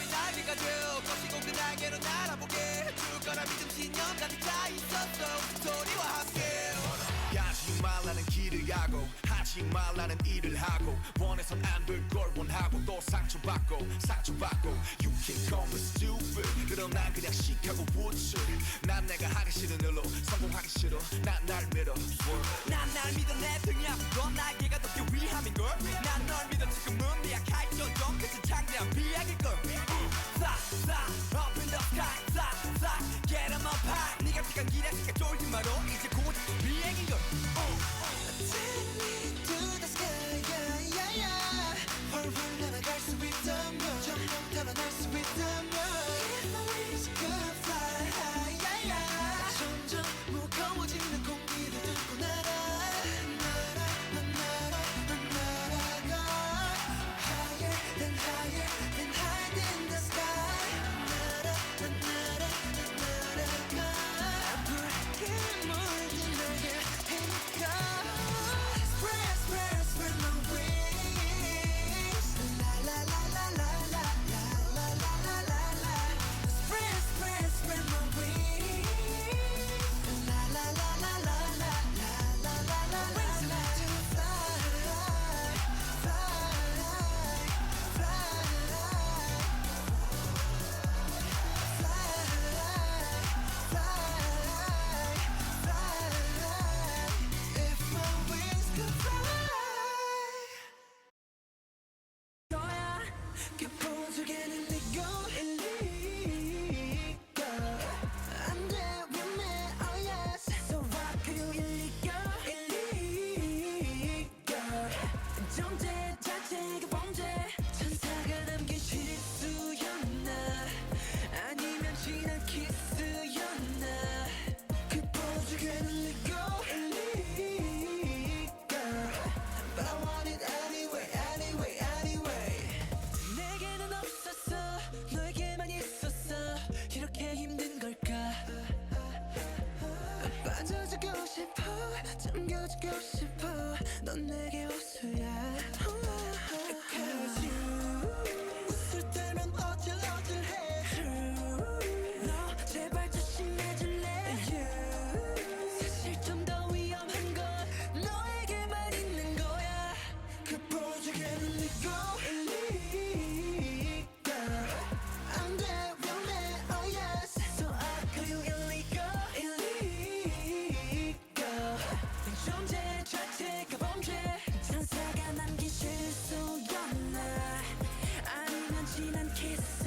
별이 날개가 되어 거치고 그 날개로 날아보게 해줄 거라 믿음 신념 가득 차 있었어 스토리와 함께 하지 말라는 길을 가고 하지 말라는 일을 하고 원해선 안 될 걸 원하고 또 상처받고 You can call me stupid 그럼 난 그냥 시카고 우측 난 내가 하기 싫은 일로 성공하기 싫어 난 날 믿어 난 날 믿어 내 등이 아픈 건 날개가 덮기 위함인걸 난 널 믿어 지금은 미약할지언정 그치 창대한 비약일걸 Fly up in the sky Fly get 'em up high 네가 시간 기다리니까 쫄지 마로 이제 곧 비행인걸 Take me to the sky, yeah, yeah, yeah. 훨훨 날아갈 수 있다면 점점 달아날 수 있다면 If my wings could fly high, yeah, yeah. 점점 무거워지는 공기를 뚫고 날아 난 날아가 Higher than higher than higher than the sky 난 날아가 붉게 물든 날개 테니까 Spread my wings La la la la la la la la la la Spread my wings La la la la la la la la la Wings to fly, If my wings could fly 너야 그 보조개는 내고 일리고 안돼 위험해 oh yes So rock you 일리고 존재 자체가 범죄 천사가 남긴 실수였나 아니면 지난 키스였나 그 보조개는 내고 일리고 But I want it anyway, anyway, anyway 내게는 없었어 너에게만 있었어 이렇게 힘든 걸까 빠져주고 싶어 잠겨주고 싶어 넌 내게 호수야 Cause you 웃을 때면 어질어질해 True 너 제발 조심해줄래 You 사실 좀 더 위험한 건 너에게만 있는 거야 그 보조개는 내고 일리고 안돼 위험해 oh yes So I call you 일리고 존재 자체가 범죄 천사가 남긴 실수였나 아니면 지난 키스